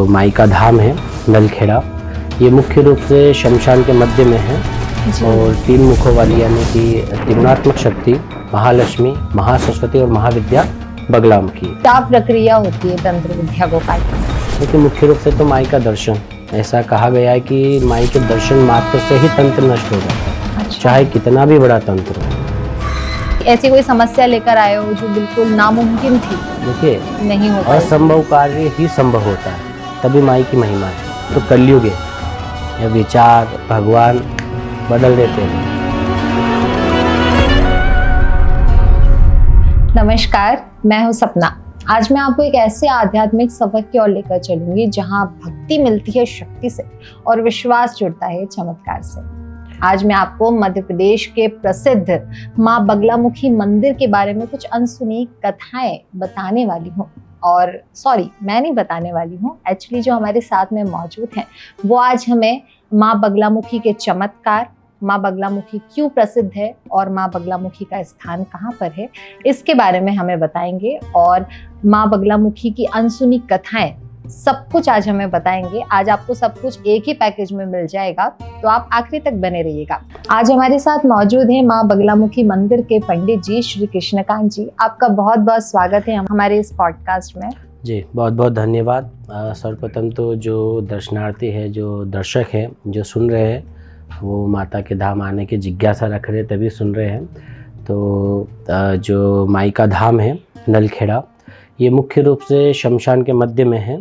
जो माई का धाम है नलखेड़ा, ये मुख्य रूप से शमशान के मध्य में है और 3 मुखों वाली यानी कि त्रिगुणात्मक शक्ति महालक्ष्मी, महासरस्वती और महाविद्या बगलामुखी। क्या प्रक्रिया होती है तंत्र विद्या को काटने? लेकिन मुख्य रूप से तो माई का दर्शन, ऐसा कहा गया है कि माई के दर्शन मात्र से ही तंत्र नष्ट हो जाता है। अच्छा। चाहे कितना भी बड़ा तंत्र हो। ऐसी कोई समस्या लेकर आए हो जो बिल्कुल नामुमकिन थी? देखिए, नहीं होता, असंभव कार्य ही संभव होता है, तभी माई की महिमा है। तो कलयुग है, यह विचार भगवान बदल देते हैं। नमस्कार, मैं हूं सपना। आज मैं आपको एक ऐसे आध्यात्मिक सबक की ओर लेकर चलूंगी जहां भक्ति मिलती है शक्ति से और विश्वास जुड़ता है चमत्कार से। आज मैं आपको मध्य प्रदेश के प्रसिद्ध मां बगलामुखी मंदिर के बारे में कुछ अनसुनी कथाएं बताने वाली हूँ। और मैं नहीं बताने वाली हूँ, एक्चुअली जो हमारे साथ में मौजूद हैं वो आज हमें मां बगलामुखी के चमत्कार, मां बगलामुखी क्यों प्रसिद्ध है और मां बगलामुखी का स्थान कहाँ पर है, इसके बारे में हमें बताएंगे। और मां बगलामुखी की अनसुनी कथाएं, सब कुछ आज हमें बताएंगे। आज आपको सब कुछ एक ही पैकेज में मिल जाएगा, तो आप आखिरी तक बने रहिएगा। आज हमारे साथ मौजूद हैं मां बगलामुखी मंदिर के पंडित जी श्री कृष्णकांत जी। आपका बहुत बहुत स्वागत है हमारे इस पॉडकास्ट में। जी, बहुत बहुत धन्यवाद। सर्वप्रथम तो जो दर्शनार्थी है, जो दर्शक हैं, जो सुन रहे हैं, वो माता के धाम आने की जिज्ञासा रख रहे तभी सुन रहे हैं। तो जो माई का धाम है नलखेड़ा, ये मुख्य रूप से शमशान के मध्य में है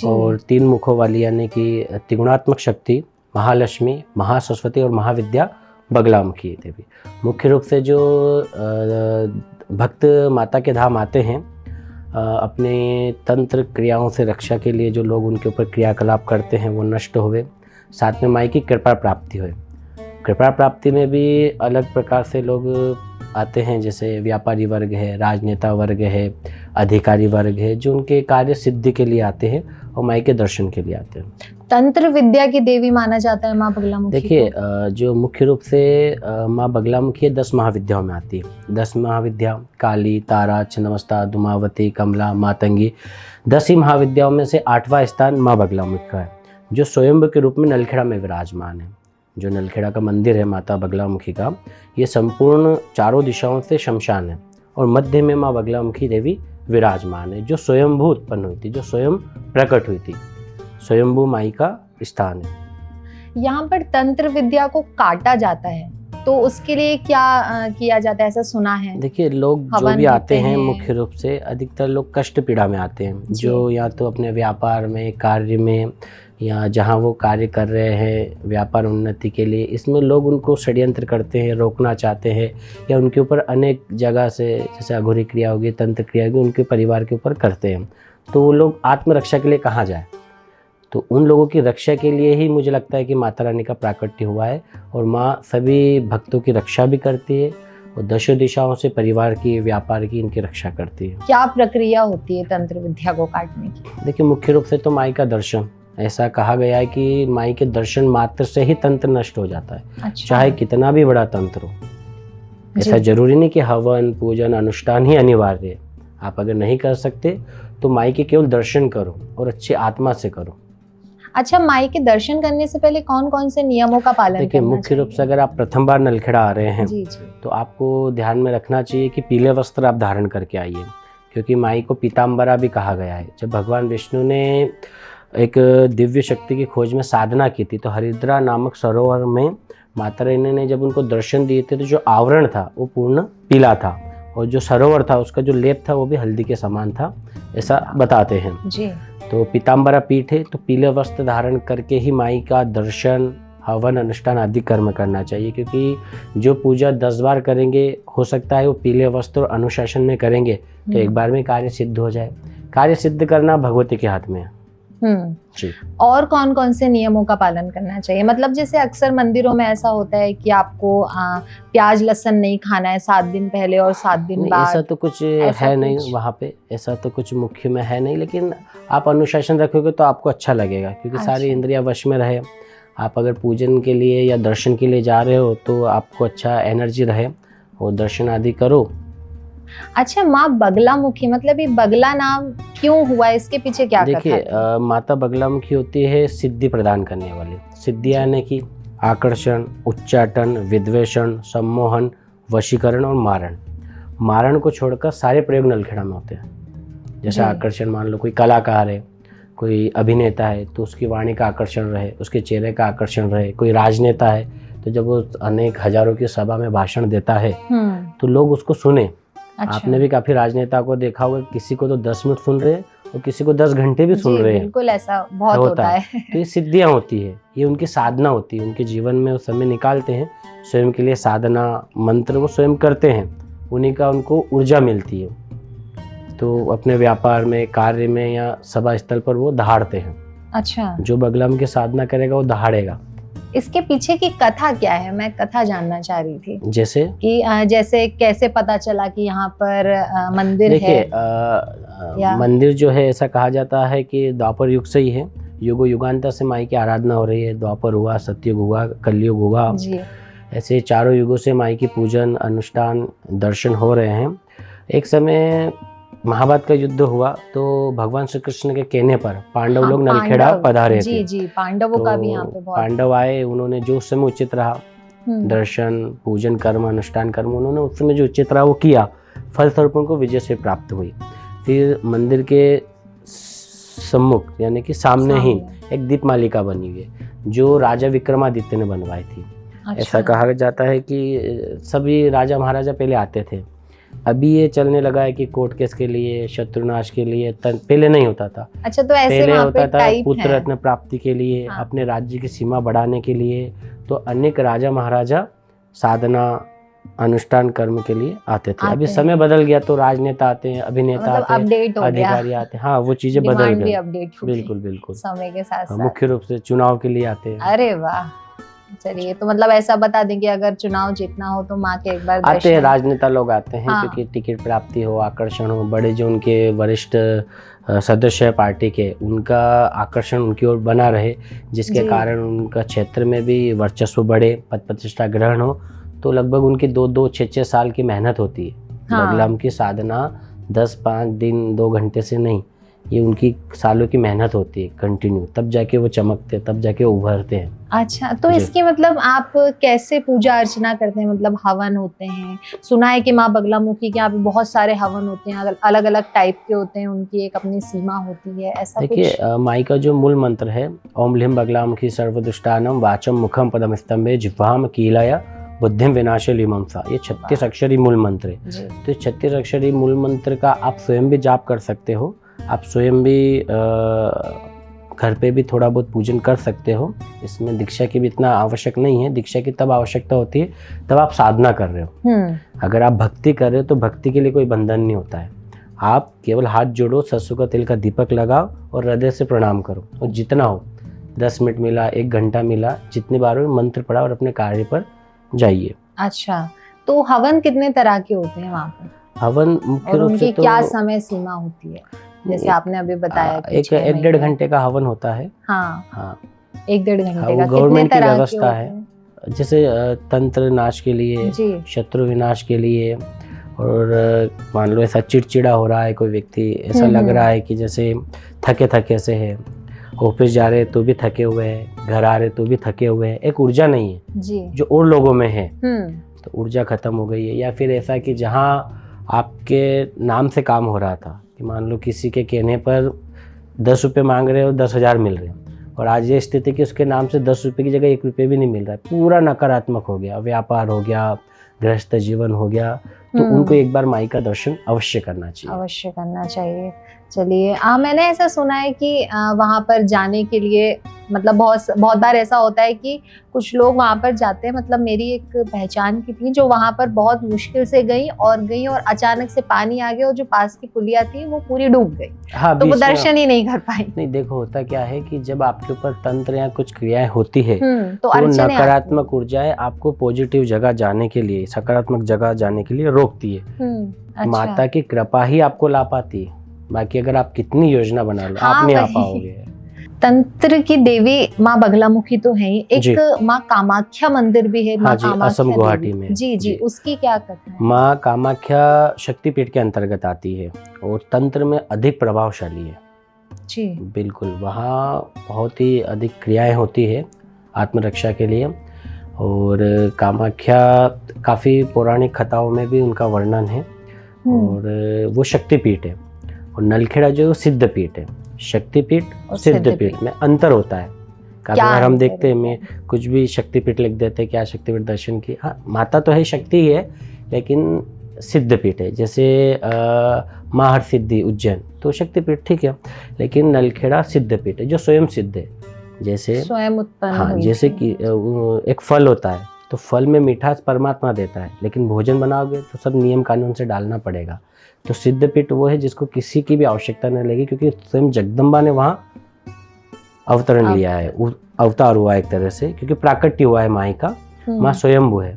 और 3 मुखों वाली यानी कि त्रिगुणात्मक शक्ति महालक्ष्मी, महासरस्वती और महाविद्या बगलामुखी देवी। मुख्य रूप से जो भक्त माता के धाम आते हैं, अपने तंत्र क्रियाओं से रक्षा के लिए जो लोग उनके ऊपर क्रियाकलाप करते हैं वो नष्ट हुए, साथ में माई की कृपा प्राप्ति हुई। कृपा प्राप्ति में भी अलग प्रकार से लोग आते हैं, जैसे व्यापारी वर्ग है, राजनेता वर्ग है, अधिकारी वर्ग है, जो उनके कार्य सिद्धि के लिए आते हैं और माई के दर्शन के लिए आते हैं। तंत्र विद्या की देवी माना जाता है मां बगलामुखी। देखिए, जो मुख्य रूप से मां बगलामुखी 10 महाविद्याओं में आती है। 10 महाविद्या काली, तारा, छिन्नमस्ता, धूमावती, कमला, मातंगी। 10 ही महाविद्याओं में से 8वां स्थान मां बगलामुखी का है, जो स्वयंभू के रूप में नलखेड़ा में विराजमान है। जो नलखेड़ा का मंदिर है माता बगलामुखी का, ये संपूर्ण चारों दिशाओं से शमशान है और मध्य में मां बगलामुखी देवी विराजमान है, जो स्वयंभू उत्पन्न हुई थी, जो स्वयं प्रकट हुई थी। स्वयंभू माई का स्थान है। यहाँ पर तंत्र विद्या को काटा जाता है, तो उसके लिए क्या किया जाता है, ऐसा सुना है? देखिए, लोग जो भी आते हैं मुख्य रूप से अधिकतर लोग कष्ट पीड़ा में आते हैं, जो या तो अपने व्यापार में, कार्य में, या जहाँ वो कार्य कर रहे हैं व्यापार उन्नति के लिए, इसमें लोग उनको षड्यंत्र करते हैं, रोकना चाहते हैं, या उनके ऊपर अनेक जगह से, जैसे अघोरी क्रिया होगी, तंत्र क्रिया होगी, उनके परिवार के ऊपर करते हैं। तो वो लोग आत्मरक्षा के लिए कहाँ जाए? तो उन लोगों की रक्षा के लिए ही मुझे लगता है कि माता रानी का प्राकट्य हुआ है और माँ सभी भक्तों की रक्षा भी करती है और दशों दिशाओं से परिवार की, व्यापार की, इनकी रक्षा करती है। क्या प्रक्रिया होती है तंत्र विद्या को काटने की? देखिए, मुख्य रूप से तो माई का दर्शन, ऐसा कहा गया है कि माई के दर्शन मात्र से ही तंत्र नष्ट हो जाता है। अच्छा। चाहे कितना भी बड़ा तंत्र हो। ऐसा जरूरी नहीं कि हवन, पूजन, अनुष्ठान ही अनिवार्य है। आप अगर नहीं कर सकते तो माई के केवल दर्शन करो और अच्छी आत्मा से करो। अच्छा, माई के दर्शन करने से पहले कौन कौन से नियमों का पालन करना चाहिए? देखिए, मुख्य रूप से अगर आप प्रथम बार नलखेड़ा आ रहे हैं तो आपको ध्यान में रखना चाहिए कि पीले वस्त्र आप धारण करके आइए, क्योंकि माई को पीताम्बरा भी कहा गया है। जब भगवान विष्णु ने एक दिव्य शक्ति की खोज में साधना की थी, तो हरिद्रा नामक सरोवर में माता रानी ने जब उनको दर्शन दिए थे, तो जो आवरण था वो पूर्ण पीला था और जो सरोवर था उसका जो लेप था वो भी हल्दी के समान था, ऐसा बताते हैं जी। तो पीताम्बरा पीठ है, तो पीले वस्त्र धारण करके ही माई का दर्शन, हवन, अनुष्ठान आदि कर्म करना चाहिए, क्योंकि जो पूजा 10 बार करेंगे, हो सकता है वो पीले वस्त्र और अनुशासन में करेंगे तो एक बार में कार्य सिद्ध हो जाए। कार्य सिद्ध करना भगवती के हाथ में है। जी। और कौन कौन से नियमों का पालन करना चाहिए? मतलब जैसे अक्सर मंदिरों में ऐसा होता है कि आपको प्याज लहसुन नहीं खाना है 7 दिन पहले और 7 दिन बाद। ऐसा तो कुछ है नहीं वहाँ पे, ऐसा तो कुछ मुख्य में है नहीं, लेकिन आप अनुशासन रखोगे तो आपको अच्छा लगेगा, क्योंकि सारी इंद्रियां वश में रहे। आप अगर पूजन के लिए या दर्शन के लिए जा रहे हो तो आपको अच्छा एनर्जी रहे और दर्शन आदि करो अच्छा, माँ बगलामुखी मतलब ये बगला नाम क्यों हुआ, इसके पीछे क्या कथा देखिए है? माता बगलामुखी होती है सिद्धि प्रदान करने वाली। सिद्धि यानी कि आकर्षण, उच्चाटन, विद्वेषण, सम्मोहन, वशीकरण और मारण। मारण को छोड़कर सारे प्रयोग नलखेड़ा में होते हैं। जैसे जी। आकर्षण, मान लो कोई कलाकार है, कोई अभिनेता है तो उसकी वाणी का आकर्षण रहे, उसके चेहरे का आकर्षण रहे। कोई राजनेता है तो जब वो अनेक हजारों की सभा में भाषण देता है तो लोग उसको सुने। अच्छा। आपने भी काफी राजनेता को देखा होगा, किसी को तो 10 मिनट सुन रहे हैं और किसी को 10 घंटे भी सुन जी, रहे हैं। बिल्कुल ऐसा बहुत होता है। तो ये सिद्धियां होती है, ये उनकी साधना होती है। उनके जीवन में वो समय निकालते हैं स्वयं के लिए, साधना मंत्र वो स्वयं करते हैं, उन्हीं का उनको ऊर्जा मिलती है। तो अपने व्यापार में, कार्य में या सभा स्थल पर वो दहाड़ते हैं। अच्छा, जो बगलाम की साधना करेगा वो दहाड़ेगा। इसके पीछे की कथा क्या है, मैं कथा जानना चाह रही थी जैसे कि जैसे कैसे पता चला कि यहाँ पर मंदिर देखिए या- मंदिर जो है, ऐसा कहा जाता है कि द्वापर युग से ही है। युगो युगांतर से माई की आराधना हो रही है। द्वापर हुआ, सतयुग हुआ, कलयुग हुआ, जी। ऐसे चारों युगों से माई की पूजन, अनुष्ठान, दर्शन हो रहे हैं। एक समय महाभारत का युद्ध हुआ तो भगवान श्री कृष्ण के कहने पर पांडव लोग नलखेड़ा पधारे थे। जी जी, पांडवों का भी यहाँ पे तो बहुत। पांडव आए, उन्होंने जो उस समय उचित रहा, दर्शन, पूजन कर्म, अनुष्ठान कर्म, उन्होंने उस समय जो उचित रहा वो किया। फलस्वरूप उनको विजय से प्राप्त हुई। फिर मंदिर के सम्मुख यानी कि सामने ही एक दीपमालिका बनी हुई है जो राजा विक्रमादित्य ने बनवाई थी। अच्छा। ऐसा कहा जाता है कि सभी राजा महाराजा पहले आते थे। अभी ये चलने लगा है कि कोर्ट केस के लिए, शत्रुनाश के लिए, पहले नहीं होता था। अच्छा, तो ऐसे पहले वहाँ होता पे था टाइप पुत्र है। रत्न प्राप्ति के लिए, हाँ। अपने राज्य की सीमा बढ़ाने के लिए। तो अनेक राजा महाराजा साधना, अनुष्ठान कर्म के लिए आते थे। अभी समय बदल गया तो राजनेता आते हैं, अभिनेता मतलब आते हैं, अपडेट हो गया, अधिकारी आते हैं। हाँ, वो चीजें बदल डिमांड भी गई। अपडेट हो गई बिल्कुल बिल्कुल। समय के साथ साथ। मुख्य रूप से चुनाव के लिए आते हैं। अरे वाह, चलिए, तो मतलब ऐसा बता दें कि अगर चुनाव जीतना हो तो माँ के एक बार आते हैं, दर्शन। राजनेता लोग आते हैं। हाँ। क्योंकि टिकट प्राप्ति हो, आकर्षण हो, बड़े जो उनके वरिष्ठ सदस्य है पार्टी के, उनका आकर्षण उनकी ओर बना रहे, जिसके जी। कारण उनका क्षेत्र में भी वर्चस्व बढ़े, पद प्रतिष्ठा ग्रहण हो। तो लगभग उनकी 2-2, 6-6 साल की मेहनत होती है। हाँ। बगलाम की साधना 10-5 दिन 2 घंटे से नहीं, ये उनकी सालों की मेहनत होती है कंटिन्यू, तब जाके वो चमकते, तब जाके उभरते हैं। अच्छा, तो जी। इसकी मतलब आप कैसे पूजा अर्चना करते हैं, मतलब हवन होते हैं? सुना है कि माँ बगलामुखी के यहाँ पे बहुत सारे हवन होते हैं, अलग अलग टाइप के होते हैं, उनकी एक अपनी सीमा होती है, ऐसा देखिए कुछ? माई का जो मूल मंत्र है, ओम ह्लीं बगलामुखी सर्वदुष्टानम वाचम मुखम पदम स्तंभे जिह्वाम कीलया बुद्धिम विनाशे लिमंसा, ये 36 अक्षरी मूल मंत्र है। जी। तो 36 अक्षरी मूल मंत्र का आप स्वयं भी जाप कर सकते हो। आप स्वयं भी घर पे भी थोड़ा बहुत पूजन कर सकते हो। इसमें दीक्षा की भी इतना आवश्यक नहीं है। दीक्षा की तब आवश्यकता होती है तब आप साधना कर रहे हो। अगर आप भक्ति कर रहे हो तो भक्ति के लिए कोई बंधन नहीं होता है। आप केवल हाथ जोड़ो, सरसों का तेल का दीपक लगाओ और हृदय से प्रणाम करो। और जितना हो, 10 मिनट मिला, 1 घंटा मिला, जितनी बार हो मंत्र पढ़ा और अपने कार्य पर जाइए। अच्छा, तो हवन कितने तरह के होते हैं वहाँ पर? हवन मुख्य और रूप उनकी से तो क्या समय सीमा होती है, जैसे आपने अभी बताया कि एक 1-1.5 घंटे का हवन होता है। हाँ, हाँ, 1-1.5 घंटे हाँ, का। वो कितने गवर्नमेंट की तरह के व्यवस्था होते है। हैं? जैसे तंत्र नाश के लिए, जी। शत्रु विनाश के लिए, और मान लो ऐसा चिड़चिड़ा हो रहा है कोई व्यक्ति, ऐसा लग रहा है कि जैसे थके थके से है, ऑफिस जा रहे तो भी थके हुए हैं, घर आ रहे तो भी थके हुए हैं, एक ऊर्जा नहीं है जी। जो और लोगों में है, तो ऊर्जा खत्म हो गई है। या फिर ऐसा कि जहाँ आपके नाम से काम हो रहा था, कि मान लो किसी के कहने पर 10 रुपये मांग रहे हो, 10,000 मिल रहे हैं, और आज ये स्थिति कि उसके नाम से 10 रुपये की जगह 1 रुपये भी नहीं मिल रहा है, पूरा नकारात्मक हो गया, व्यापार हो गया, गृहस्थ जीवन हो गया, तो उनको एक बार माई का दर्शन अवश्य करना चाहिए। अवश्य करना चाहिए। चलिए, मैंने ऐसा सुना है कि वहाँ पर जाने के लिए मतलब बहुत बार ऐसा होता है कि कुछ लोग वहाँ पर जाते हैं, मतलब मेरी एक पहचान की थी जो वहाँ पर बहुत मुश्किल से गई और अचानक से पानी आ गया और जो पास की पुलिया थी वो पूरी डूब गई। हाँ, तो वो दर्शन ही नहीं कर पाई। नहीं, देखो होता क्या है कि जब आपके ऊपर तंत्र या कुछ क्रियाएं होती है तो नकारात्मक ऊर्जाएं आपको पॉजिटिव जगह जाने के लिए, सकारात्मक जगह जाने के लिए रोकती है। अच्छा। माता की कृपा ही आपको ला पाती है, बाकी अगर आप कितनी योजना बना लो, हाँ, आप नहीं आ वही। पाओगे। तंत्र की देवी माँ बगलामुखी तो है ही, जी। एक माँ कामाख्या मंदिर भी है, हाँ माँ जी, कामाख्या असम देवी। गुवाहाटी में। जी जी, जी। उसकी क्या कथा है? माँ कामाख्या शक्तिपीठ के अंतर्गत आती है और तंत्र में अधिक प्रभावशाली है। जी। बिल्कुल, वहाँ बहुत ही अधिक क्रियाएं होती है आत्मरक्षा के लिए। और कामाख्या काफ़ी पौराणिक कथाओं में भी उनका वर्णन है। और वो शक्तिपीठ है। और नलखेड़ा जो है वो सिद्धपीठ है। शक्तिपीठ और सिद्धपीठ में अंतर होता है। काफ़ी बार हम देखते हैं, मैं कुछ भी शक्तिपीठ लिख देते हैं, क्या शक्तिपीठ दर्शन की। हाँ, माता तो है, शक्ति ही है, लेकिन सिद्धपीठ है। जैसे माँ हरसिद्धि उज्जैन तो शक्तिपीठ ठीक है, लेकिन नलखेड़ा सिद्धपीठ है जो स्वयं सिद्ध है। जैसे स्वयं उत्पन्न हाँ, हुई जैसे थी। कि एक फल होता है तो फल में मिठास परमात्मा देता है, लेकिन भोजन बनाओगे तो सब नियम कानून से डालना पड़ेगा। तो सिद्धपीठ वो है जिसको किसी की भी आवश्यकता नहीं लगी, क्योंकि स्वयं जगदम्बा ने वहाँ अवतरण लिया है, अवतार हुआ एक तरह से, क्योंकि प्राकट्य हुआ है माई का। माँ स्वयंभू है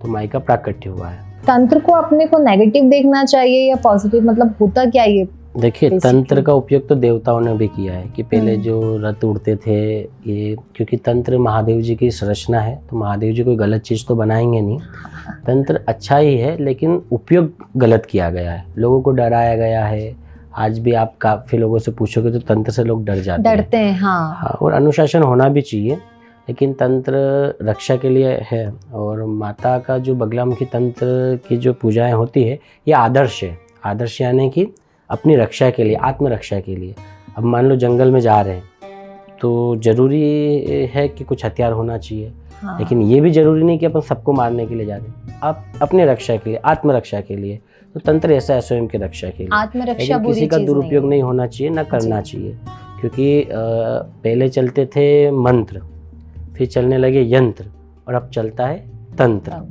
तो माई का प्राकट्य हुआ है। तंत्र को अपने को नेगेटिव देखना चाहिए या पॉजिटिव, मतलब होता क्या ये? देखिए, तंत्र का उपयोग तो देवताओं ने भी किया है कि पहले जो रथ उड़ते थे ये, क्योंकि तंत्र महादेव जी की संरचना है, तो महादेव जी कोई गलत चीज़ तो बनाएंगे नहीं। तंत्र अच्छा ही है, लेकिन उपयोग गलत किया गया है, लोगों को डराया गया है। आज भी आप काफ़ी लोगों से पूछोगे तो तंत्र से लोग डरते हैं। हाँ, और अनुशासन होना भी चाहिए, लेकिन तंत्र रक्षा के लिए है। और माता का जो बगलामुखी तंत्र की जो पूजाएं होती है ये आदर्श है। आदर्श यानी कि अपनी रक्षा के लिए, आत्मरक्षा के लिए। अब मान लो जंगल में जा रहे हैं तो ज़रूरी है कि कुछ हथियार होना चाहिए। हाँ। लेकिन ये भी ज़रूरी नहीं कि अपन सबको मारने के लिए जा रहे हैं, आप अपने रक्षा के लिए, आत्मरक्षा के लिए। तो तंत्र ऐसा है स्वयं की रक्षा के लिए। आत्मरक्षा लेकिन किसी का दुरुपयोग नहीं होना चाहिए, ना करना चाहिए। क्योंकि पहले चलते थे मंत्र, फिर चलने लगे यंत्र, और अब चलता है तंत्र।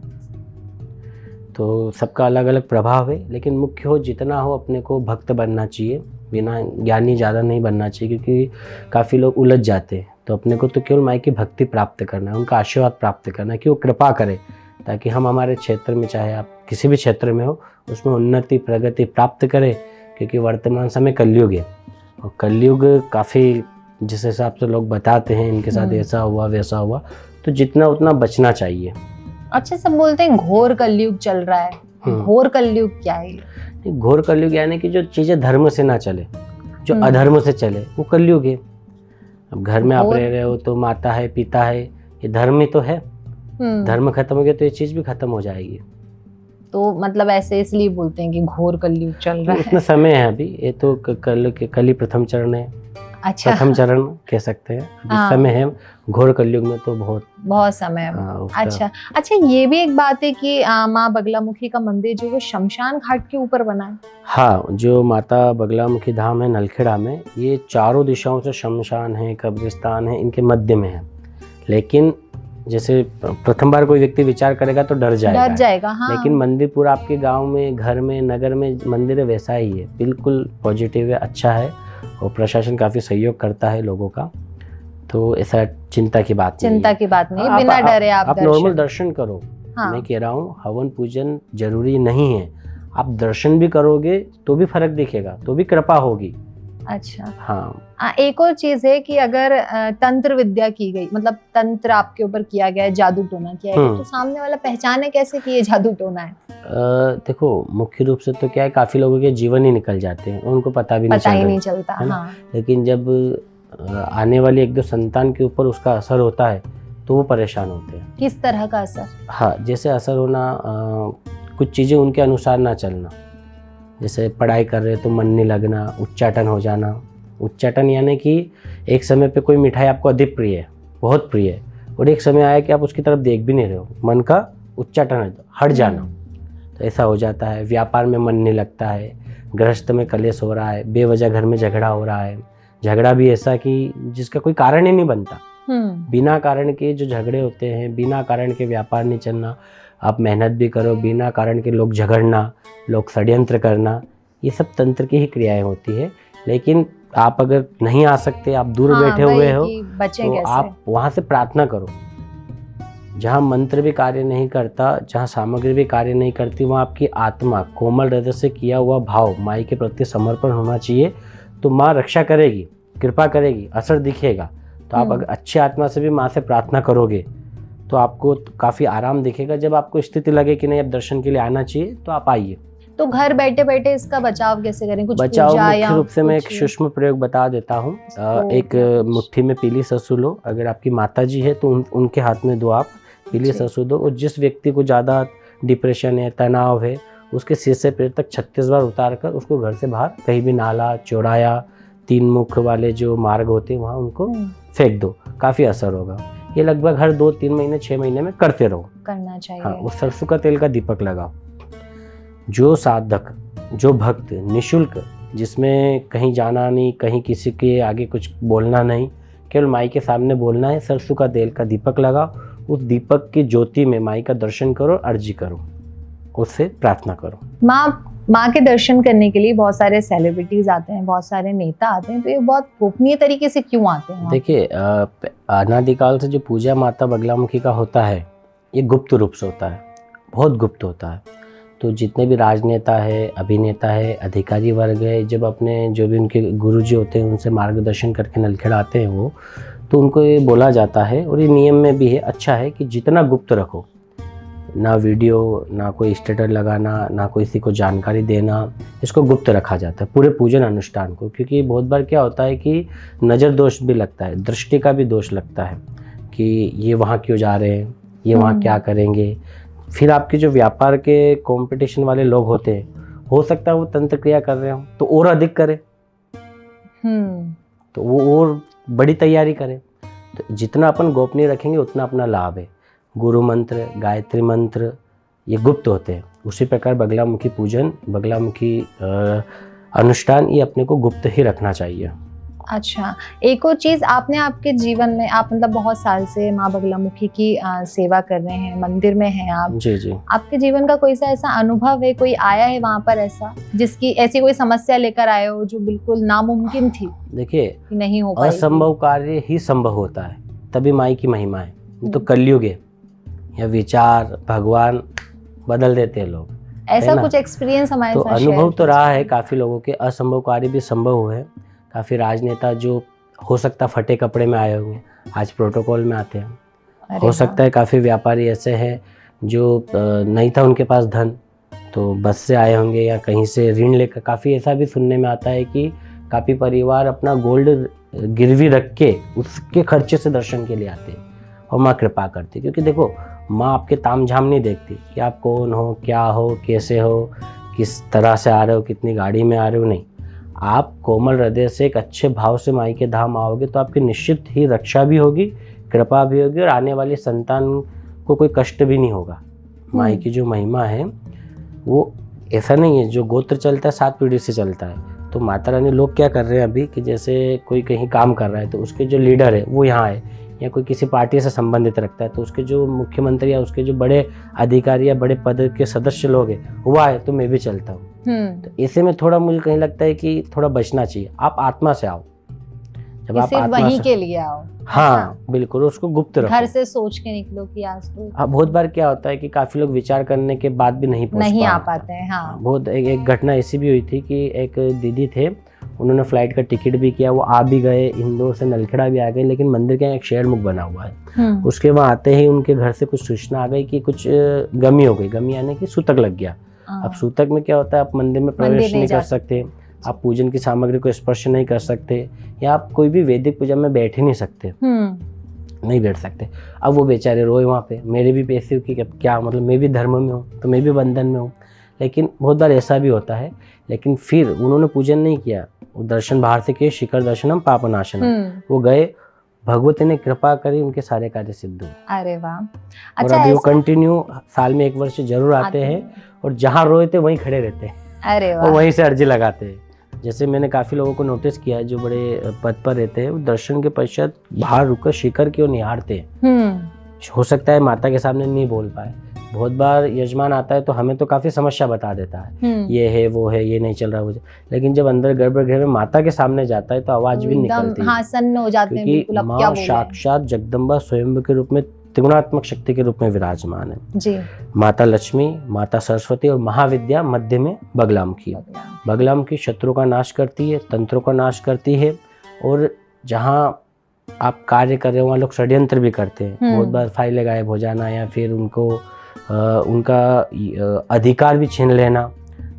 तो सबका अलग अलग प्रभाव है, लेकिन मुख्य हो जितना हो अपने को भक्त बनना चाहिए, बिना ज्ञानी ज़्यादा नहीं बनना चाहिए। क्योंकि काफ़ी लोग उलझ जाते हैं। तो अपने को तो केवल माई की भक्ति प्राप्त करना है, उनका आशीर्वाद प्राप्त करना है कि वो कृपा करे, ताकि हम हमारे क्षेत्र में, चाहे आप किसी भी क्षेत्र में हो, उसमें उन्नति प्रगति प्राप्त करें। क्योंकि वर्तमान समय कलयुग है, और कलयुग काफ़ी जिस हिसाब से लोग बताते हैं इनके साथ ऐसा हुआ वैसा हुआ, तो जितना उतना बचना चाहिए। अच्छा, सब बोलते हैं घोर कलयुग चल रहा है। घोर कलयुग क्या है? घोर कलयुग यानी कि जो चीजें धर्म से ना चले, जो अधर्म से चले, वो कलयुग है। अब घर में आप रह रहे हो तो माता है, पिता है, ये धर्म ही तो है। धर्म खत्म हो गया तो ये चीज भी खत्म हो जाएगी। तो मतलब ऐसे इसलिए बोलते हैं कि घोर कलयुग चल रहा है। इसमें समय है अभी, ये तो कल ही प्रथम चरण है। अच्छा, प्रथम चरण कह सकते हैं। अभी समय है, घोर कलयुग में तो बहुत समय है। अच्छा, ये भी एक बात है कि माँ बगलामुखी का मंदिर जो वो शमशान घाट के ऊपर बना है। हाँ, जो माता बगलामुखी धाम है नलखेड़ा में, ये चारों दिशाओं से शमशान है, कब्रिस्तान है, इनके मध्य में है। लेकिन जैसे प्रथम बार कोई व्यक्ति विचार करेगा तो डर जाएगा। हाँ। लेकिन मंदिर पूरा आपके गांव में, घर में, नगर में मंदिर है वैसा ही है, बिल्कुल पॉजिटिव है, अच्छा है। और प्रशासन काफ़ी सहयोग करता है लोगों का, तो ऐसा चिंता की बात नहीं, बिना डरे आप नॉर्मल दर्शन करो। हाँ। मैं कह रहा हूँ हवन पूजन जरूरी नहीं है, आप दर्शन भी करोगे तो भी फर्क दिखेगा, तो भी कृपा होगी। अच्छा, हाँ। एक और चीज है कि अगर तंत्र विद्या की गई, मतलब तंत्र आपके ऊपर किया गया है, जादू टोना किया गया, तो सामने वाला पहचाने कैसे कि ये जादू टोना है? देखो, मुख्य रूप से तो क्या है, काफी लोगों के जीवन ही निकल जाते हैं, उनको पता भी नहीं चलता है ना? हाँ। लेकिन जब आने वाली एक दो संतान के ऊपर उसका असर होता है तो वो परेशान होते हैं। किस तरह का असर? हाँ, जैसे असर होना, कुछ चीजें उनके अनुसार ना चलना। जैसे पढ़ाई कर रहे तो मन नहीं लगना, उच्चाटन हो जाना। उच्चाटन यानी कि एक समय पे कोई मिठाई आपको अधिक प्रिय है, बहुत प्रिय है, और एक समय आया कि आप उसकी तरफ देख भी नहीं रहे हो, मन का उच्चाटन हट जाना, तो ऐसा हो जाता है। व्यापार में मन नहीं लगता है, गृहस्थ में कलेश हो रहा है, बेवजह घर में झगड़ा हो रहा है। झगड़ा भी ऐसा कि जिसका कोई कारण ही नहीं बनता, बिना कारण के जो झगड़े होते हैं, बिना कारण के व्यापार नहीं चलना। आप मेहनत भी करो, बिना कारण के लोग झगड़ना, लोग षड्यंत्र करना, ये सब तंत्र की ही क्रियाएं होती है। लेकिन आप अगर नहीं आ सकते, आप दूर बैठे हुए हो, तो आप वहाँ से प्रार्थना करो। जहाँ मंत्र भी कार्य नहीं करता, जहाँ सामग्री भी कार्य नहीं करती, वहाँ आपकी आत्मा कोमल हृदय से किया हुआ भाव, माई के प्रति समर्पण होना चाहिए, तो माँ रक्षा करेगी, कृपा करेगी, असर दिखेगा। तो आप अगर अच्छे आत्मा से भी माँ से प्रार्थना करोगे तो आपको काफ़ी आराम दिखेगा। जब आपको स्थिति लगे कि नहीं अब दर्शन के लिए आना चाहिए तो आप आइए। तो घर बैठे बैठे इसका बचाव कैसे करें? कुछ बचाव पूजा मुख्य या रूप से मैं एक कुछ? सूक्ष्म प्रयोग बता देता हूँ। एक मुट्ठी में पीली सरसों लो, अगर आपकी माता जी है तो उनके हाथ में दो आप पीली सरसों दो, और जिस व्यक्ति को ज़्यादा डिप्रेशन है, तनाव है, उसके सिर से पैर तक 36 बार उतार कर उसको घर से बाहर कहीं भी नाला, चौराया, 3 मुख वाले जो मार्ग होते हैं वहाँ उनको फेंक दो, काफ़ी असर होगा। ये लगभग हर 2-3 महीने 6 महीने में करते रहो, करना चाहिए। हाँ, उस सरसों का तेल का दीपक लगाओ। जो साधक, जो भक्त निशुल्क, जिसमें कहीं जाना नहीं, कहीं किसी के आगे कुछ बोलना नहीं, केवल माई के सामने बोलना है, सरसों का तेल का दीपक लगाओ, उस दीपक की ज्योति में माई का दर्शन करो, अर्जी करो, उससे प्रार्थना करो। माँ के दर्शन करने के लिए बहुत सारे सेलिब्रिटीज आते हैं, बहुत सारे नेता आते हैं, तो ये बहुत गोपनीय तरीके से क्यों आते हैं? देखिए, अनादिकाल से जो पूजा माता बगलामुखी का होता है ये गुप्त रूप से होता है, बहुत गुप्त होता है। तो जितने भी राजनेता है, अभिनेता है, अधिकारी वर्ग है, जब अपने जो भी उनके गुरुजी होते हैं उनसे मार्गदर्शन करके नलखेड़ा आते हैं वो, तो उनको ये बोला जाता है, और ये नियम में भी है, अच्छा है कि जितना गुप्त रखो, ना वीडियो, ना कोई स्टेटस लगाना, ना किसी को जानकारी देना, इसको गुप्त रखा जाता है पूरे पूजन अनुष्ठान को। क्योंकि बहुत बार क्या होता है कि नज़र दोष भी लगता है, दृष्टि का भी दोष लगता है कि ये वहाँ क्यों जा रहे हैं, ये वहाँ क्या करेंगे। फिर आपके जो व्यापार के कंपटीशन वाले लोग होते हैं, हो सकता है वो तंत्र क्रिया कर रहे हो तो और अधिक करें, तो वो और बड़ी तैयारी करें। तो जितना अपन गोपनीय रखेंगे उतना अपना लाभ है। गुरु मंत्र, गायत्री मंत्र ये गुप्त होते हैं। उसी प्रकार बगलामुखी पूजन, बगलामुखी अनुष्ठान ये अपने को गुप्त ही रखना चाहिए। अच्छा, एक और चीज, आपने आपके जीवन में, आप मतलब बहुत साल से माँ बगलामुखी की सेवा कर रहे हैं, मंदिर में हैं आप। जी जी। आपके जीवन का कोई सा ऐसा अनुभव है, कोई आया है वहाँ पर ऐसा, जिसकी ऐसी कोई समस्या लेकर आए हो जो बिल्कुल नामुमकिन थी? देखिए, नहीं हो पाएगी, असंभव कार्य ही संभव होता है, तभी माई की महिमा है। तो कलयुग है, या विचार भगवान बदल देते हैं लोग, ऐसा कुछ एक्सपीरियंस हमारे तो साथ अनुभव तो रहा है काफ़ी लोगों के, असंभव कार्य भी संभव हुए हैं। काफ़ी राजनेता जो हो सकता फटे कपड़े में आए होंगे, आज प्रोटोकॉल में आते हैं। हो सकता है काफ़ी व्यापारी ऐसे हैं जो नहीं था उनके पास धन, तो बस से आए होंगे या कहीं से ऋण लेकर। काफ़ी ऐसा भी सुनने में आता है कि काफ़ी परिवार अपना गोल्ड गिरवी रख के उसके खर्चे से दर्शन के लिए आते हैं, और माँ कृपा करती। क्योंकि देखो, माँ आपके ताम झाम नहीं देखती कि आप कौन हो, क्या हो, कैसे हो, किस तरह से आ रहे हो, कितनी गाड़ी में आ रहे हो, नहीं। आप कोमल हृदय से एक अच्छे भाव से माई के धाम आओगे तो आपकी निश्चित ही रक्षा भी होगी, कृपा भी होगी, और आने वाली संतान को कोई कष्ट भी नहीं होगा। माई की जो महिमा है वो ऐसा नहीं है जो गोत्र चलता है 7 पीढ़ी से चलता है। तो माता रानी, लोग क्या कर रहे हैं अभी कि जैसे कोई कहीं काम कर रहा है तो उसके जो लीडर है वो यहाँ है, या कोई किसी पार्टी से संबंधित रखता है तो उसके जो मुख्यमंत्री या उसके जो बड़े अधिकारी या बड़े पद के सदस्य लोग हैं वो आए तो मैं भी चलता हूँ। तो ऐसे में थोड़ा मुझे कहीं लगता है कि थोड़ा बचना चाहिए। आप आत्मा से आओ, जब आप आत्मा वहीं से के लिए आओ। हाँ बिल्कुल, उसको गुप्त रखो, घर से सोच के निकलो कि आज तो। हाँ, बहुत बार क्या होता है कि काफी लोग विचार करने के बाद भी नहीं आ पाते हैं। हाँ, बहुत एक घटना ऐसी भी हुई थी कि एक दीदी थे, उन्होंने फ्लाइट का टिकट भी किया, वो आ भी गए, इंदौर से नलखेड़ा भी आ गए, लेकिन मंदिर के यहाँ एक शेर मुख बना हुआ है। उसके वहाँ आते ही उनके घर से कुछ सूचना आ गई कि कुछ गमी हो गई। गमी यानी कि सूतक लग गया। अब सूतक में क्या होता है, आप मंदिर में प्रवेश नहीं कर सकते, आप पूजन की सामग्री को स्पर्श नहीं कर सकते, या आप कोई भी वैदिक पूजा में बैठ ही नहीं सकते, नहीं बैठ सकते। अब वो बेचारे रोए वहाँ पे, मेरे भी पैसे की क्या मतलब, मैं भी धर्म में हूँ तो मैं भी बंधन में हूँ। लेकिन बहुत बार ऐसा भी होता है, लेकिन फिर उन्होंने पूजन नहीं किया, वो दर्शन बाहर से किए, शिखर दर्शनम पापनाशनम, वो गए, भगवती ने कृपा करी, उनके सारे कार्य सिद्ध हुए। अरे वाह। और अभी वो कंटिन्यू साल में 1 वर्ष जरूर आते हैं, और जहाँ रोए थे वहीं खड़े रहते हैं। अरे वाह। और वहीं से अर्जी लगाते हैं। जैसे मैंने काफ़ी लोगों को नोटिस किया है जो बड़े पद पर रहते हैं, वो दर्शन के पश्चात बाहर रुककर शिखर की ओर निहारते हैं। हो सकता है माता के सामने नहीं बोल पाए। बहुत बार यजमान आता है तो हमें तो काफ़ी समस्या बता देता है, ये है वो है, ये नहीं चल रहा वो, लेकिन जब अंदर गर्भगृह में माता के सामने जाता है तो आवाज़ भी निकलती है। हाँ, सन्न हो जाते हैं बिल्कुल। अब क्या बोलें। साक्षात जगदम्बा स्वयं के रूप में, त्रिगुणात्मक शक्ति के रूप में विराजमान है जी। माता लक्ष्मी, माता सरस्वती और महाविद्या मध्य में बगलामुखी। बगलामुखी शत्रु का नाश करती है, तंत्रों का नाश करती है, और जहाँ आप कार्य कर रहे हो वहाँ लोग षड्यंत्र भी करते हैं। हम्म। बहुत बार फाइलें गायब हो जाना या फिर उनको उनका अधिकार भी छीन लेना।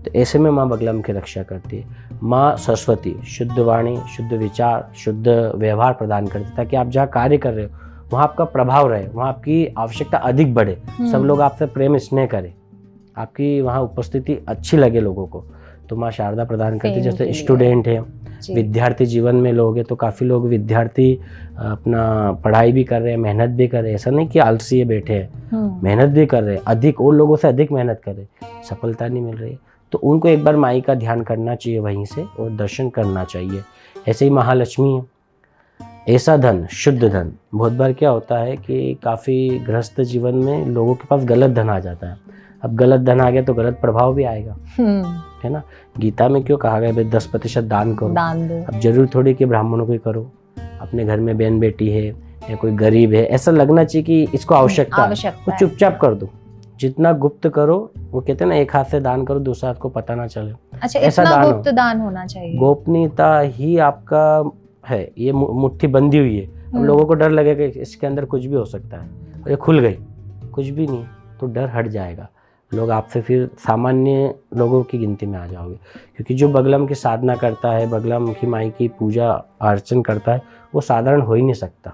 तो ऐसे में माँ बगला मुखी रक्षा करती है। माँ सरस्वती शुद्ध वाणी, शुद्ध विचार, शुद्ध व्यवहार प्रदान करती है, ताकि आप जहाँ कार्य कर रहे हो वहाँ आपका प्रभाव रहे, वहाँ आपकी आवश्यकता अधिक बढ़े, सब लोग आपसे प्रेम स्नेह करें, आपकी वहाँ उपस्थिति अच्छी लगे लोगों को। तो माँ शारदा प्रदान करती है। प्रेम के जैसे लिए। स्टूडेंट है, जी। विद्यार्थी जीवन में लोग हैं, तो काफ़ी लोग विद्यार्थी अपना पढ़ाई भी कर रहे हैं, मेहनत भी कर रहे हैं। ऐसा नहीं कि आलसी है बैठे हैं, मेहनत भी कर रहे हैं, अधिक और लोगों से अधिक मेहनत कर रहे हैं, सफलता नहीं मिल रही है। तो उनको एक बार माई का ध्यान करना चाहिए वहीं से और दर्शन करना चाहिए। ऐसे ही महालक्ष्मी है, ऐसा धन, शुद्ध धन। बहुत बार क्या होता है कि काफ़ी गृहस्थ जीवन में लोगों के पास गलत धन आ जाता है। अब गलत धन आ गया तो गलत प्रभाव भी आएगा, है ना। गीता में क्यों कहा गया भाई 10% दान करो। दान दो। अब जरूर थोड़ी कि ब्राह्मणों को ही करो, अपने घर में बहन बेटी है या कोई गरीब है, ऐसा लगना चाहिए कि इसको आवश्यकता है, वो चुपचाप कर दो। जितना गुप्त करो, वो कहते हैं ना, एक हाथ से दान करो दूसरे हाथ को पता ना चले। अच्छा, ऐसा इतना दान गुप्त दान होना चाहिए। गोपनीयता ही आपका है। ये मुट्ठी बंधी हुई है। अब लोगों को डर लगेगा कि इसके अंदर कुछ भी हो सकता है, और ये खुल गई, कुछ भी नहीं, तो डर हट जाएगा। लोग आपसे फिर सामान्य लोगों की गिनती में आ जाओगे। क्योंकि जो बगलम की साधना करता है, बगलम की माई की पूजा अर्चन करता है, वो साधारण हो ही नहीं सकता।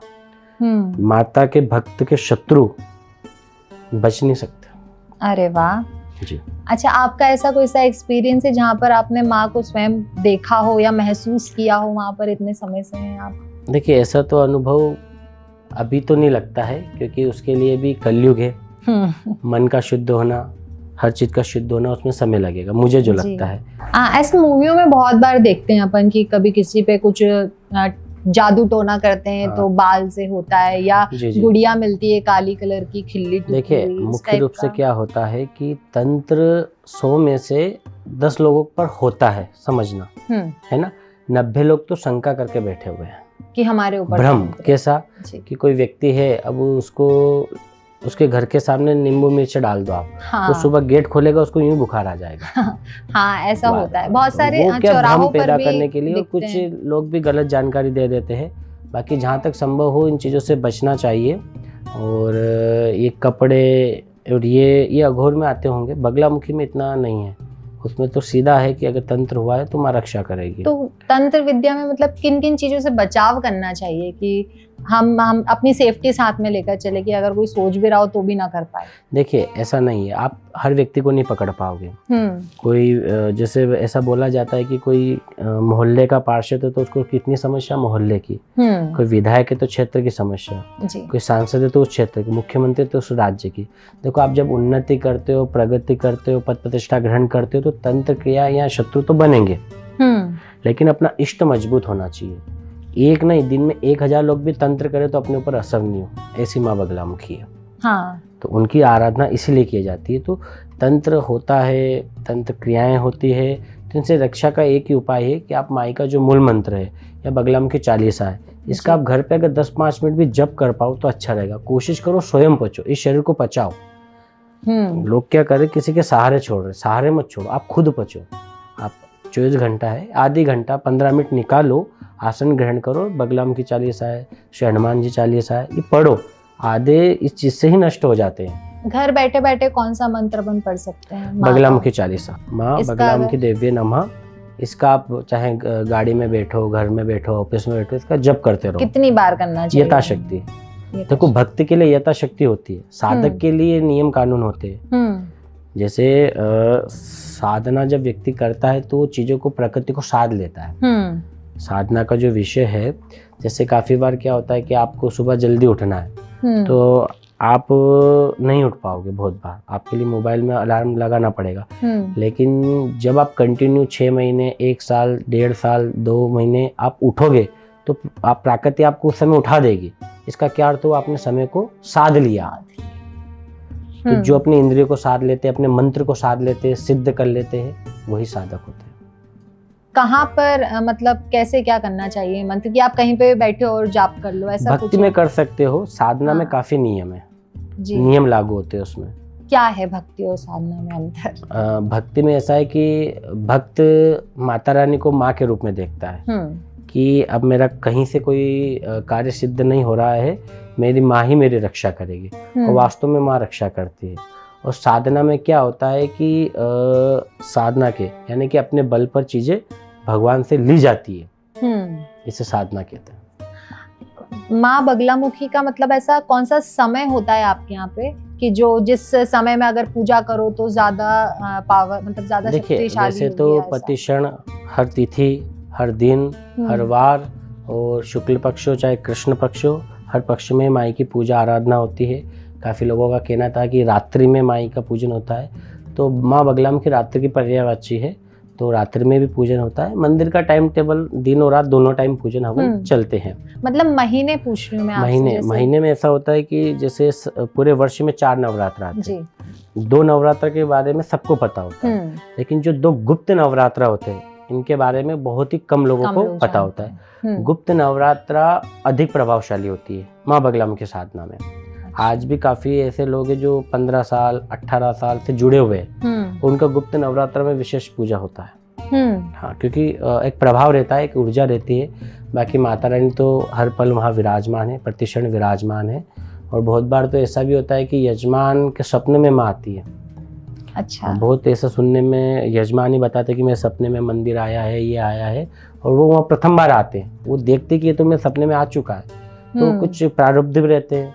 माता के भक्त के शत्रु बच नहीं सकते। अरे वाह जी। अच्छा, आपका ऐसा कोई सा एक्सपीरियंस है जहाँ पर आपने माँ को स्वयं देखा हो या महसूस किया हो, वहाँ पर इतने समय से हैं आप? देखिए, ऐसा तो अनुभव अभी तो नहीं लगता है, क्योंकि उसके लिए भी कलयुग है। मन का शुद्ध होना, हर चीज का शुद्ध होना, उसमें समय लगेगा, मुझे जो लगता है। ऐसे मूवियों में बहुत बार देखते हैं अपन कि कभी किसी पे कुछ जादू टोना करते हैं तो बाल से होता है, या गुड़िया मिलती है काली कलर की खिल्ली। देखिए, मुख्य रूप से क्या होता है कि तंत्र 100 में से 10 लोगों पर होता है, समझना है ना। 90 लोग तो शंका करके बैठे हुए हैं कि हमारे ऊपर भ्रम। कैसा कि कोई व्यक्ति है, अब उसको उसके घर के सामने नींबू मिर्च डाल दो आप, तो सुबह गेट खोलेगा, उसको यूं बुखार आ जाएगा। हाँ, ऐसा होता है बहुत सारे चौराहों पर पैदा करने के लिए कुछ लोग भी गलत जानकारी दे देते हैं। बाकी जहाँ तक संभव हो इन चीज़ों से बचना चाहिए। और ये कपड़े और ये अघोर में आते होंगे, बगलामुखी में इतना नहीं है। उसमें तो सीधा है कि अगर तंत्र हुआ है तो माँ रक्षा करेगी। तो तंत्र विद्या में मतलब किन किन चीजों से बचाव करना चाहिए कि हम अपनी सेफ्टी साथ में लेकर चले, कि अगर कोई सोच भी रहा हो तो भी ना कर पाए? देखिए, ऐसा नहीं है, आप हर व्यक्ति को नहीं पकड़ पाओगे। कोई जैसे ऐसा बोला जाता है कि कोई मोहल्ले का पार्षद है तो उसको कितनी समस्या मोहल्ले की, कोई विधायक है तो क्षेत्र की समस्या, कोई सांसद है तो उस क्षेत्र की, मुख्यमंत्री तो उस राज्य की। देखो, आप जब उन्नति करते हो, प्रगति करते हो, पद प्रतिष्ठा ग्रहण करते हो, तो तंत्र क्रिया या शत्रु तो बनेंगे, लेकिन अपना इष्ट मजबूत होना चाहिए। एक नहीं, दिन में 1000 लोग भी तंत्र करे तो अपने ऊपर असर नहीं हो, ऐसी माँ बगलामुखी है। हाँ। तो उनकी आराधना इसीलिए की जाती है। तो तंत्र होता है, तंत्र क्रियाएं होती है, तो इनसे रक्षा का एक ही उपाय है कि आप माई का जो मूल मंत्र है या बगलामुखी चालीसा है, इसका आप घर पे अगर 10-5 मिनट भी जप कर पाओ तो अच्छा रहेगा। कोशिश करो स्वयं पचो, इस शरीर को पचाओ। लोग क्या करें, किसी के सहारे छोड़ रहे, सहारे मत छोड़ो, आप खुद पचो। आप 24 घंटा है, आधी घंटा 15 मिनट निकालो, आसन ग्रहण करो, बगलामुखी चालीसा है, श्री हनुमान जी चालीसा है, ये पढ़ो। आधे इस चीज से ही नष्ट हो जाते हैं। घर बैठे बैठे कौन सा मंत्र अपन पढ़ सकते हैं? बगलामुखी चालीसा, माँ बगलामुखी देव्ये नमः। इसका आप चाहे गाड़ी में बैठो, घर में बैठो, ऑफिस में बैठो, इसका जप करते रहो। कितनी बार करना चाहिए? यथाशक्ति। देखो, भक्ति के लिए यथाशक्ति होती है, साधक के लिए नियम कानून होते हैं। जैसे साधना जब व्यक्ति करता है तो वो चीजों को, प्रकृति को साध लेता है। साधना का जो विषय है, जैसे काफी बार क्या होता है कि आपको सुबह जल्दी उठना है तो आप नहीं उठ पाओगे। बहुत बार आपके लिए मोबाइल में अलार्म लगाना पड़ेगा। लेकिन जब आप कंटिन्यू 6 महीने, 1 साल, 1.5 साल, 2 महीने आप उठोगे तो आप, प्रकृति आपको उस समय उठा देगी। इसका क्या अर्थ हो, आपने समय को साध लिया। तो जो अपने इंद्रियों को साध लेते हैं, अपने मंत्र को साध लेते हैं, सिद्ध कर लेते हैं, वही साधक होते हैं। कहाँ पर मतलब कैसे क्या करना चाहिए मंत्र, कि आप कहीं पे बैठे हो और जाप कर लो, ऐसा भक्ति में कर सकते हो। साधना में काफी नियम है, नियम लागू होते हैं उसमें। क्या है भक्ति और साधना में अंतर? भक्ति में ऐसा है कि भक्त माता रानी को माँ के रूप में देखता है, कि अब मेरा कहीं से कोई कार्य सिद्ध नहीं हो रहा है, मेरी माँ ही मेरी रक्षा करेगी। और वास्तव में माँ रक्षा करती है। और साधना में क्या होता है कि साधना के यानी कि अपने बल पर चीज़ें भगवान से ली जाती है, इसे साधना कहते हैं। माँ बगलामुखी का मतलब ऐसा कौन सा समय होता है आपके यहाँ पे कि जो जिस समय में अगर पूजा करो तो ज्यादा पावर मतलब ज्यादा देखिए, शक्तिशाली वैसे होगी तो ऐसा? प्रतिक्षण, हर तिथि, हर दिन, हर वार और शुक्ल पक्ष हो चाहे कृष्ण पक्ष हो, हर पक्ष में माई की पूजा आराधना होती है। काफ़ी लोगों का कहना था कि रात्रि में माई का पूजन होता है, तो माँ बगलामुखी रात्रि की पर्यायवाची है, तो रात्रि में भी पूजन होता है। मंदिर का टाइम टेबल दिन और रात दोनों टाइम पूजन हवन चलते हैं। मतलब महीने पूछ रही हूँ मैं आपसे। महीने में ऐसा होता है कि जैसे पूरे वर्ष में 4 नवरात्र आते हैं। 2 नवरात्र के बारे में सबको पता होता है, लेकिन जो 2 गुप्त नवरात्र होते हैं इनके बारे में बहुत ही कम लोगों को पता होता है। गुप्त नवरात्रा अधिक प्रभावशाली होती है माँ बगलामुखी साधना में। आज भी काफ़ी ऐसे लोग हैं जो 15 साल 18 साल से जुड़े हुए हैं, उनका गुप्त नवरात्र में विशेष पूजा होता है। हाँ, क्योंकि एक प्रभाव रहता है, एक ऊर्जा रहती है। बाकी माता रानी तो हर पल वहाँ विराजमान है, प्रतिक्षण विराजमान है। और बहुत बार तो ऐसा भी होता है कि यजमान के सपने में माँ आती है। अच्छा। बहुत ऐसा सुनने में यजमान ही बताते कि मेरे सपने में मंदिर आया है, ये आया है, और वो वहाँ प्रथम बार आते हैं। वो देखते कि ये तो मेरे सपने में आ चुका है, तो कुछ प्रारब्ध भी रहते हैं।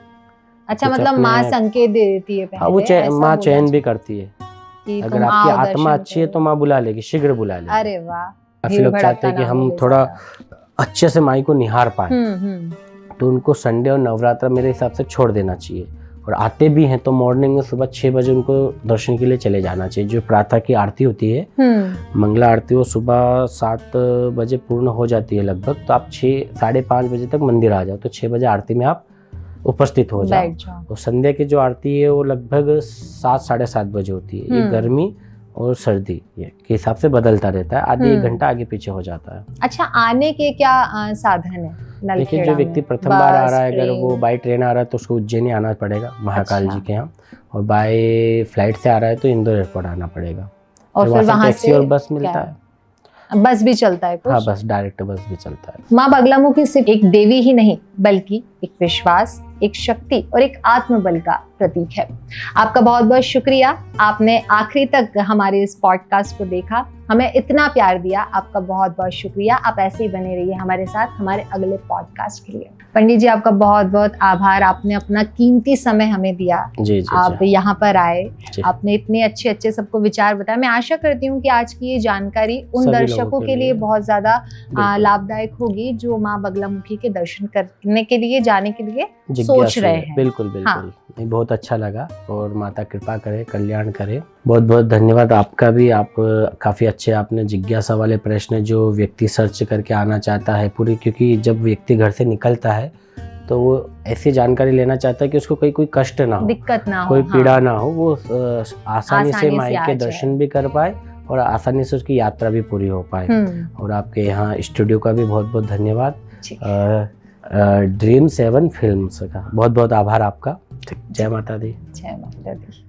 अच्छा, मतलब माँ संकेत दे देती है पहले। हाँ, वो माँ चयन भी करती है। अगर आपकी आत्मा अच्छी है तो माँ बुला लेगी, शीघ्र बुला लेगी। अरे वाह। काफी लोग चाहते हैं कि हम थोड़ा अच्छे से माई को निहार पाए, तो उनको संडे और नवरात्र मेरे हिसाब से छोड़ देना चाहिए। और आते भी हैं तो मॉर्निंग में सुबह 6 बजे उनको दर्शन के लिए चले जाना चाहिए। जो प्रातः की आरती होती है, मंगला आरती, वो सुबह 7 बजे पूर्ण हो जाती है लगभग। तो आप 6 साढ़े 5 बजे तक मंदिर आ जाओ, तो 6 बजे आरती में आप उपस्थित हो जाओ। और संध्या की जो आरती है वो लगभग 7 साढ़े 7 बजे होती है। ये गर्मी और सर्दी के हिसाब से बदलता रहता है, आधे 1 घंटा आगे पीछे हो जाता है। अच्छा, आने के क्या साधन है? देखिए, जो व्यक्ति प्रथम बार आ रहा है, अगर वो बाय ट्रेन आ रहा है तो उसको उज्जैन आना पड़ेगा, महाकाल जी के यहाँ। और बाय फ्लाइट से आ रहा है तो इंदौर एयरपोर्ट आना पड़ेगा। और फिर वहाँ से और बस मिलता है। बस भी चलता है कुछ? हाँ, बस डायरेक्ट बस भी चलता है। माँ बगलामुखी सिर्फ एक देवी ही नहीं बल्कि एक विश्वास, एक शक्ति और एक आत्मबल का प्रतीक है। आपका बहुत बहुत शुक्रिया, आपने आखिरी तक हमारे इस पॉडकास्ट को देखा, हमें इतना प्यार दिया। आपका बहुत बहुत शुक्रिया। आप ऐसे ही बने रहिए हमारे साथ हमारे अगले पॉडकास्ट के लिए। पंडित जी, आपका बहुत बहुत आभार, आपने अपना कीमती समय हमें दिया। जी, आप यहाँ पर आए, आपने इतने अच्छे अच्छे सबको विचार बताए। मैं आशा करती हूँ कि आज की ये जानकारी उन दर्शकों के लिए बहुत ज्यादा लाभदायक होगी जो माँ बगलामुखी के दर्शन करने के लिए जाने के लिए सोच रहे हैं। बिल्कुल बिल्कुल। हाँ। बहुत अच्छा लगा, और माता कृपा करे, कल्याण करे। बहुत बहुत धन्यवाद आपका भी। आप काफ़ी अच्छे, आपने जिज्ञासा वाले प्रश्न, जो व्यक्ति सर्च करके आना चाहता है पूरी, क्योंकि जब व्यक्ति घर से निकलता है तो वो ऐसी जानकारी लेना चाहता है कि उसको कोई कष्ट ना हो, दिक्कत ना हो, कोई पीड़ा ना हो, वो आसानी से माई के दर्शन भी कर पाए और आसानी से उसकी यात्रा भी पूरी हो पाए। और आपके यहाँ स्टूडियो का भी बहुत बहुत धन्यवाद। ड्रीम 7 फिल्म्स का बहुत बहुत आभार आपका। जय माता दी। जय माता दी।